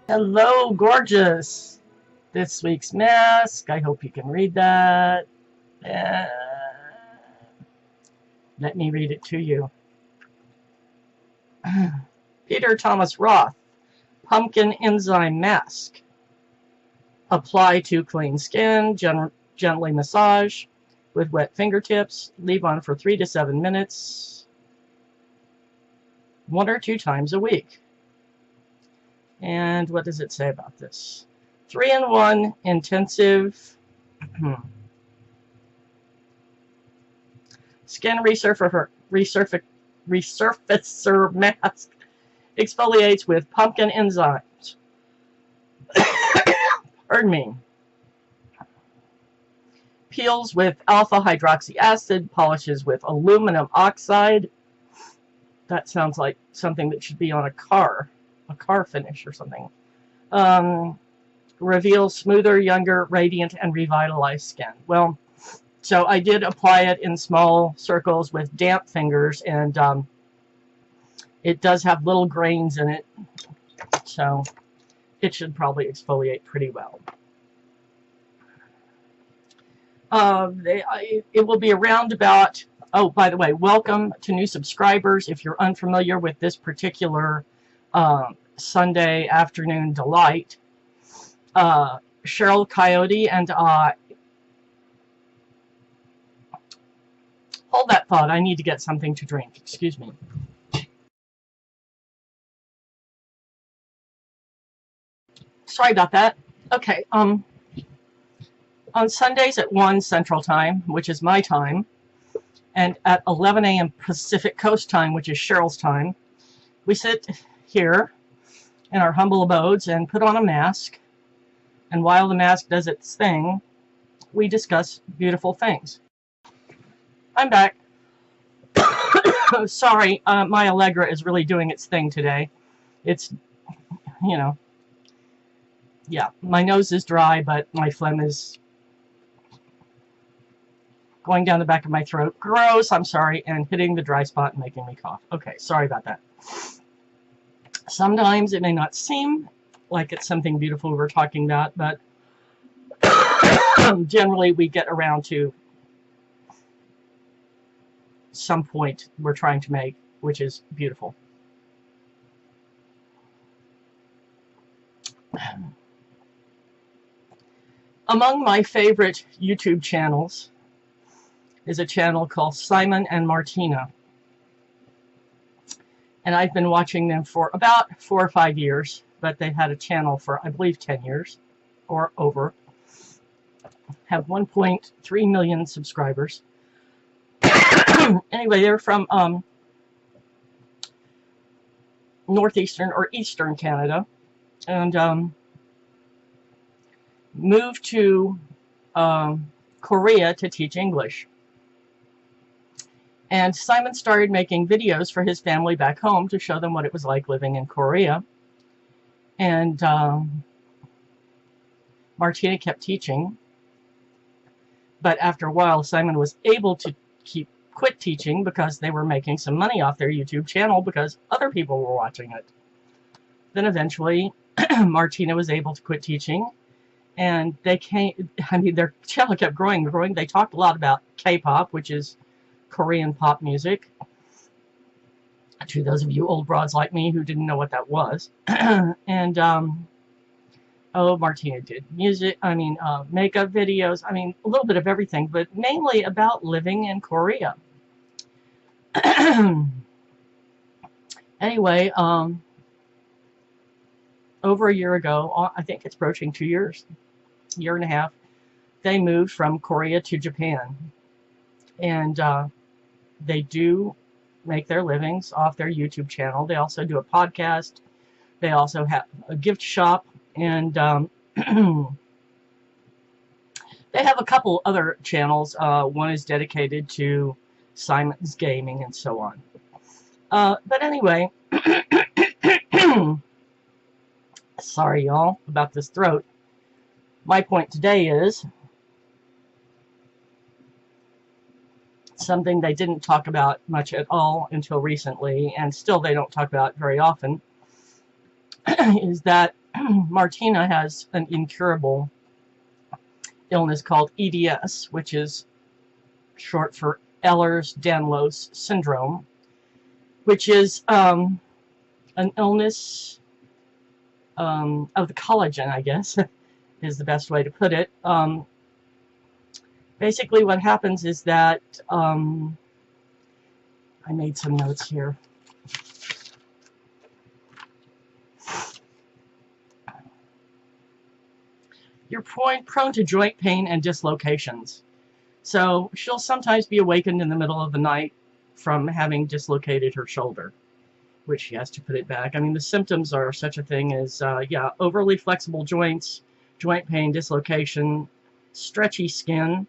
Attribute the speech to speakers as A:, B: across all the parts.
A: Hello, gorgeous. This week's mask. I hope you can read that. Let me read it to you. Peter Thomas Roth, Pumpkin Enzyme Mask. Apply to clean skin, gently massage with wet fingertips. Leave on for 3 to 7 minutes, 1 or 2 times a week. And what does it say about this? 3-in-1 intensive skin resurfacer mask. Exfoliates with pumpkin enzymes. Pardon me. Peels with alpha hydroxy acid. Polishes with aluminum oxide. That sounds like something that should be on a car finish or something. Reveals smoother, younger, radiant, and revitalized skin. Well, so I did apply it in small circles with damp fingers, and it does have little grains in it, so it should probably exfoliate pretty well. It will be around about, oh, by the way, welcome to new subscribers. If you're unfamiliar with this particular Sunday afternoon delight, Cheryl, Coyote, and I, hold that thought, I need to get something to drink, excuse me. Sorry about that. Okay, on Sundays at 1 Central Time, which is my time, and at 11 a.m. Pacific Coast Time, which is Cheryl's time, we sit here in our humble abodes and put on a mask, and while the mask does its thing, we discuss beautiful things. I'm back. Sorry, my Allegra is really doing its thing today. It's, you know, yeah, my nose is dry, but my phlegm is going down the back of my throat. Gross, I'm sorry, and hitting the dry spot and making me cough. Okay, sorry about that. Sometimes it may not seem like it's something beautiful we're talking about, but generally we get around to some point we're trying to make, which is beautiful. Among my favorite YouTube channels is a channel called Simon and Martina. And I've been watching them for about 4 or 5 years, but they've had a channel for, I believe, 10 years or over. Have 1.3 million subscribers. Anyway, they're from northeastern or eastern Canada, and moved to Korea to teach English. And Simon started making videos for his family back home to show them what it was like living in Korea. And Martina kept teaching. But after a while, Simon was able to quit teaching because they were making some money off their YouTube channel because other people were watching it. Then eventually, Martina was able to quit teaching. And they came, I mean, their channel kept growing and growing. They talked a lot about K-pop, which is Korean pop music. To those of you old broads like me who didn't know what that was. And, oh, Martina did music, makeup videos, a little bit of everything, but mainly about living in Korea. Anyway, over a year ago, I think it's approaching 2 years, year and a half, they moved from Korea to Japan. And they do make their livings off their YouTube channel. They also do a podcast. They also have a gift shop. And they have a couple other channels. One is dedicated to Simon's gaming and so on. But anyway, sorry y'all about this throat. My point today is something they didn't talk about much at all until recently, and still they don't talk about very often, is that Martina has an incurable illness called EDS, which is short for Ehlers-Danlos syndrome, which is an illness of the collagen, I guess, is the best way to put it. Basically what happens is that, I made some notes here. You're prone to joint pain and dislocations. So she'll sometimes be awakened in the middle of the night from having dislocated her shoulder, which she has to put it back. I mean, the symptoms are such a thing as, yeah, overly flexible joints, joint pain, dislocation, stretchy skin,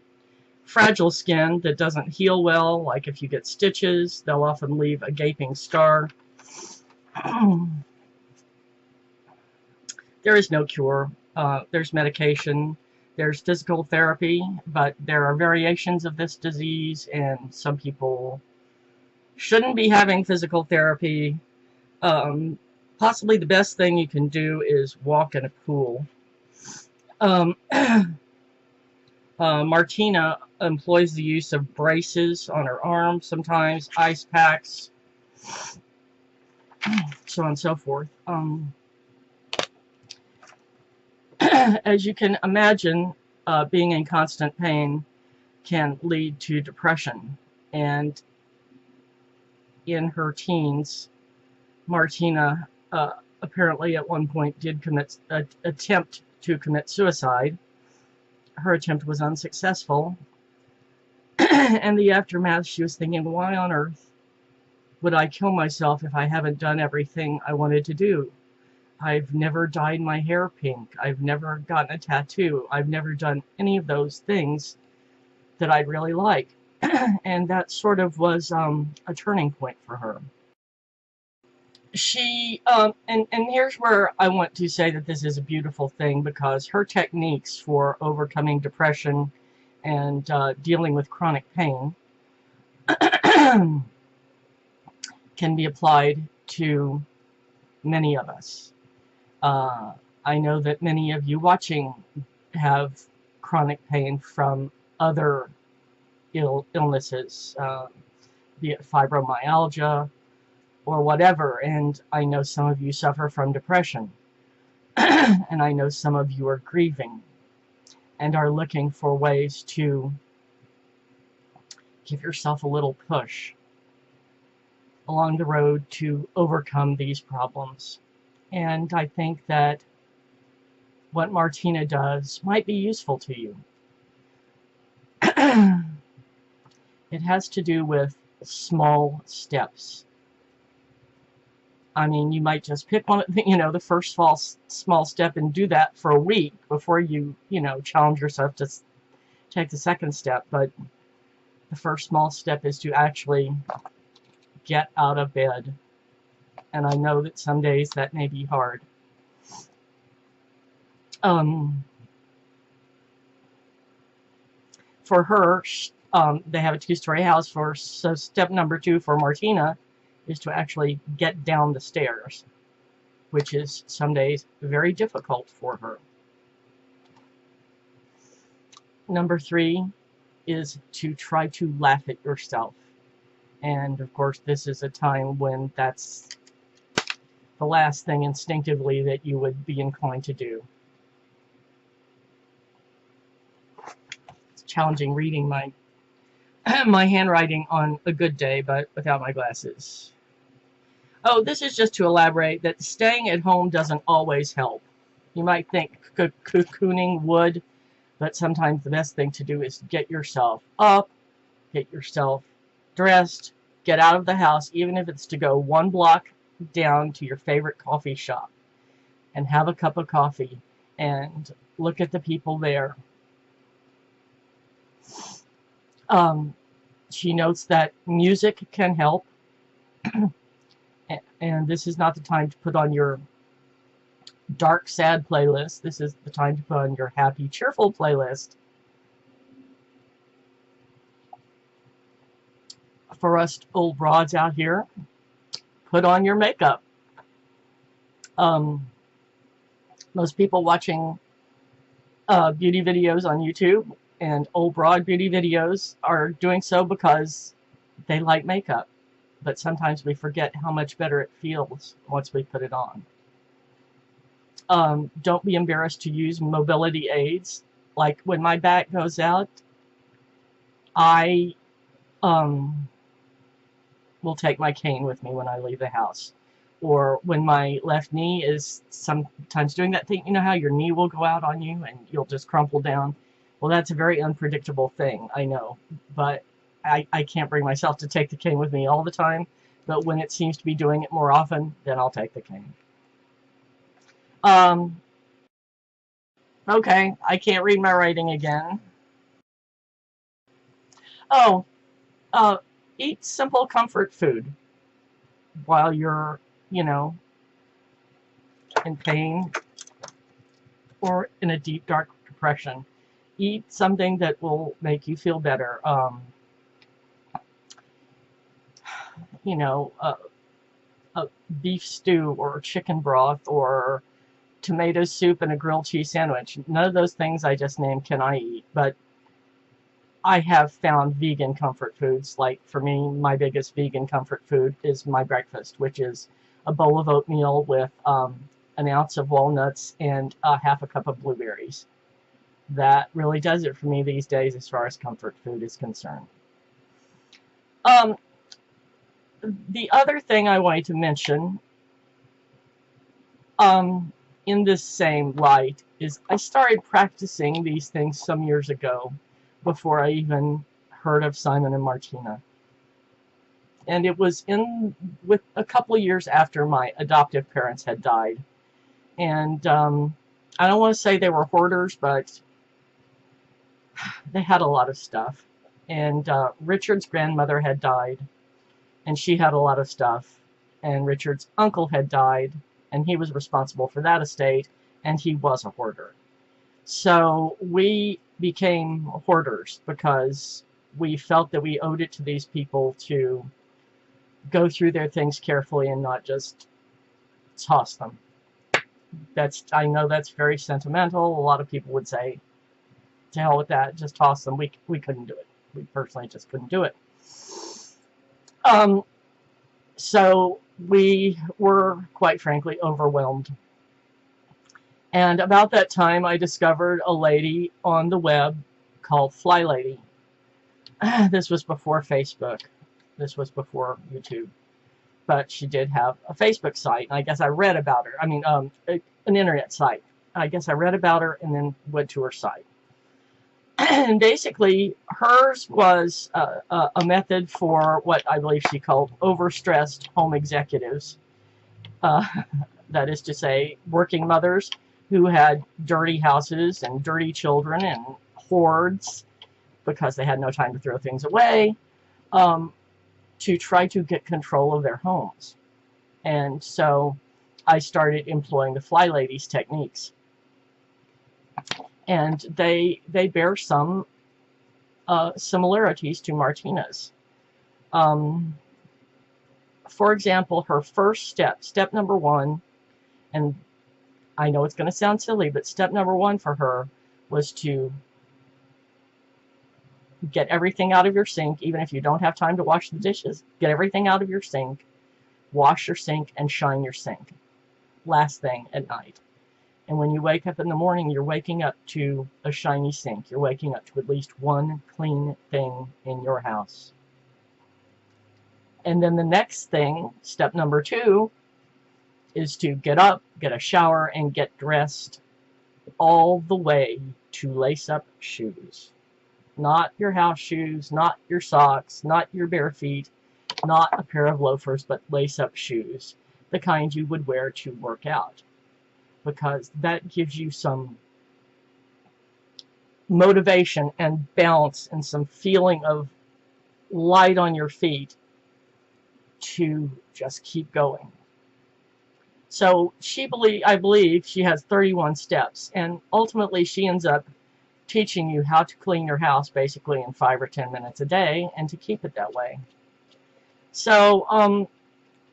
A: fragile skin that doesn't heal well, like if you get stitches, they'll often leave a gaping scar. There is no cure. There's medication, there's physical therapy, but there are variations of this disease, and some people shouldn't be having physical therapy. Possibly the best thing you can do is walk in a pool. Martina employs the use of braces on her arms, sometimes ice packs, so on and so forth. As you can imagine, being in constant pain can lead to depression. And in her teens, Martina apparently at one point did attempt to commit suicide. Her attempt was unsuccessful. And the aftermath, she was thinking, why on earth would I kill myself if I haven't done everything I wanted to do? I've never dyed my hair pink. I've never gotten a tattoo. I've never done any of those things that I'd really like. And that sort of was a turning point for her. She, and here's where I want to say that this is a beautiful thing, because her techniques for overcoming depression and dealing with chronic pain can be applied to many of us. I know that many of you watching have chronic pain from other illnesses, be it fibromyalgia or whatever, and I know some of you suffer from depression. And I know some of you are grieving and are looking for ways to give yourself a little push along the road to overcome these problems. And I think that what Martina does might be useful to you. It has to do with small steps. I mean, you might just pick one, the first small step and do that for a week before you, challenge yourself to take the second step. But the first small step is to actually get out of bed. And I know that some days that may be hard. For her, they have a two-story house, so step number 2 for Martina is to actually get down the stairs, which is some days very difficult for her. Number 3 is to try to laugh at yourself. And of course, this is a time when that's the last thing instinctively that you would be inclined to do. It's challenging reading my handwriting on a good day, but without my glasses. Oh, this is just to elaborate that staying at home doesn't always help. You might think cocooning would, but sometimes the best thing to do is get yourself up, get yourself dressed, get out of the house, even if it's to go 1 block down to your favorite coffee shop and have a cup of coffee and look at the people there. She notes that music can help, and this is not the time to put on your dark, sad playlist. This is the time to put on your happy, cheerful playlist. For us old broads out here, put on your makeup. Most people watching beauty videos on YouTube and old broad beauty videos are doing so because they like makeup. But sometimes we forget how much better it feels once we put it on. Don't be embarrassed to use mobility aids. Like when my back goes out, I will take my cane with me when I leave the house. Or when my left knee is sometimes doing that thing, you know how your knee will go out on you and you'll just crumple down? Well, that's a very unpredictable thing, I know. But I can't bring myself to take the cane with me all the time. But when it seems to be doing it more often, then I'll take the cane. Okay, I can't read my writing again. Oh, eat simple comfort food while you're, you know, in pain or in a deep, dark depression. Eat something that will make you feel better. You know, a beef stew or chicken broth or tomato soup and a grilled cheese sandwich. None of those things I just named can I eat, but I have found vegan comfort foods. Like for me, my biggest vegan comfort food is my breakfast, which is a bowl of oatmeal with an ounce of walnuts and half a cup of blueberries. That really does it for me these days as far as comfort food is concerned. The other thing I wanted to mention in this same light is I started practicing these things some years ago before I even heard of Simon and Martina. And it was with a couple of years after my adoptive parents had died. And I don't want to say they were hoarders, but they had a lot of stuff. And Richard's grandmother had died, and she had a lot of stuff. And Richard's uncle had died, and he was responsible for that estate, and he was a hoarder. So we became hoarders because we felt that we owed it to these people to go through their things carefully and not just toss them. I know that's very sentimental. A lot of people would say, to hell with that, just toss them. We couldn't do it. We personally just couldn't do it. So we were, quite frankly, overwhelmed. And about that time, I discovered a lady on the web called FlyLady. This was before Facebook. This was before YouTube. But she did have a Facebook site, and I guess I read about her. I mean, an internet site. I guess I read about her and then went to her site. And basically, hers was a method for what I believe she called overstressed home executives. That is to say, working mothers who had dirty houses and dirty children and hoards because they had no time to throw things away, to try to get control of their homes. And so I started employing the FlyLady's techniques. And they bear some similarities to Martina's. For example, her first step number one, and I know it's going to sound silly, but step number one for her was to get everything out of your sink, even if you don't have time to wash the dishes. Get everything out of your sink, wash your sink, and shine your sink. Last thing at night. And when you wake up in the morning, you're waking up to a shiny sink. You're waking up to at least one clean thing in your house. And then the next thing, step number two, is to get up, get a shower, and get dressed all the way to lace up shoes. Not your house shoes, not your socks, not your bare feet, not a pair of loafers, but lace up shoes. The kind you would wear to work out. Because that gives you some motivation and balance and some feeling of light on your feet to just keep going. So I believe she has 31 steps, and ultimately she ends up teaching you how to clean your house basically in 5 or 10 minutes a day and to keep it that way. So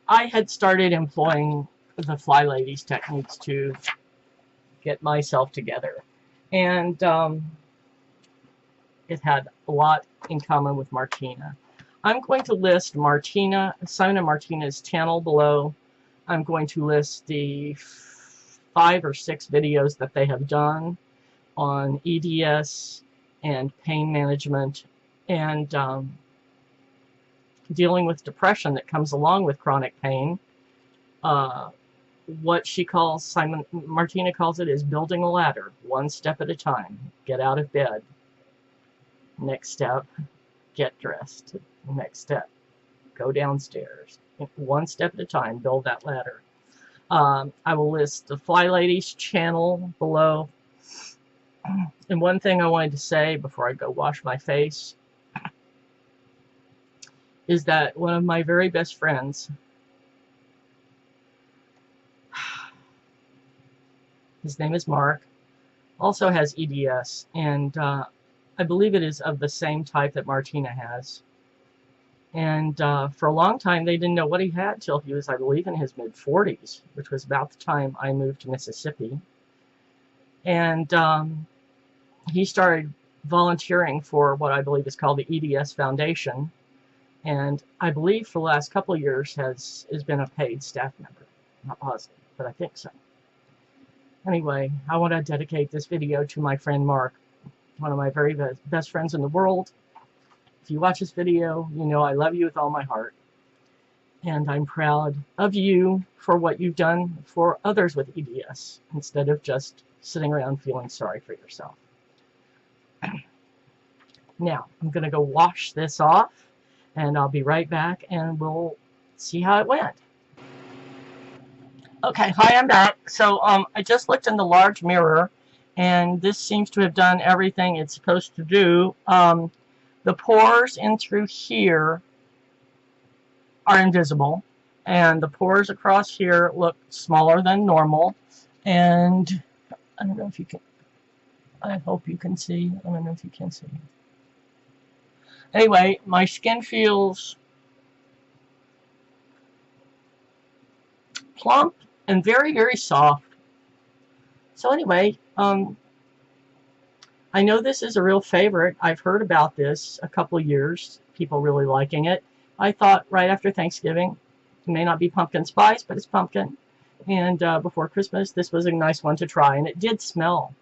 A: I had started employing the FlyLady's techniques to get myself together. And it had a lot in common with Martina. I'm going to list Simon and Martina's channel below. I'm going to list the 5 or 6 videos that they have done on EDS and pain management and dealing with depression that comes along with chronic pain. What she calls, Martina calls it, is building a ladder, one step at a time. Get out of bed. Next step, get dressed. Next step, go downstairs. One step at a time, build that ladder. I will list the FlyLady's channel below. And one thing I wanted to say before I go wash my face is that one of my very best friends, his name is Mark, also has EDS, and I believe it is of the same type that Martina has. And for a long time, they didn't know what he had till he was, I believe, in his mid-40s, which was about the time I moved to Mississippi. And he started volunteering for what I believe is called the EDS Foundation. And I believe for the last couple of years has been a paid staff member. Not positive, but I think so. Anyway, I want to dedicate this video to my friend Mark, one of my very best friends in the world. If you watch this video, you know I love you with all my heart. And I'm proud of you for what you've done for others with EDS, instead of just sitting around feeling sorry for yourself. Now, I'm going to go wash this off, and I'll be right back, and we'll see how it went. Okay, hi, I'm back. So, I just looked in the large mirror, and this seems to have done everything it's supposed to do. The pores in through here are invisible, and the pores across here look smaller than normal, and I don't know if you can, I hope you can see, I don't know if you can see. Anyway, my skin feels plump and very, very soft. So anyway, I know this is a real favorite. I've heard about this a couple of years, people really liking it. I thought right after Thanksgiving, it may not be pumpkin spice, but it's pumpkin. And before Christmas, this was a nice one to try. And it did smell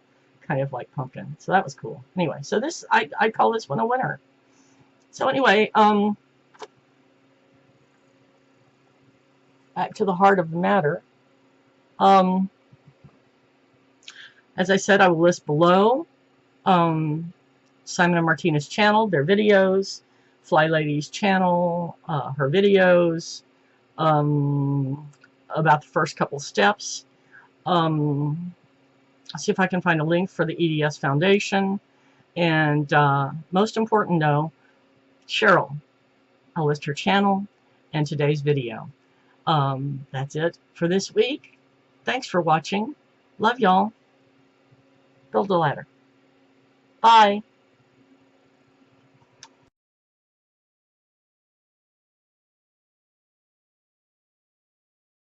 A: kind of like pumpkin. So that was cool. Anyway, so this, I call this one a winner. So anyway, back to the heart of the matter. As I said, I will list below Simon and Martina's channel, their videos, FlyLady's channel, her videos, about the first couple steps. I'll see if I can find a link for the EDS Foundation. And most important though, Cheryl. I'll list her channel and today's video. That's it for this week. Thanks for watching. Love y'all. Build a ladder. Bye.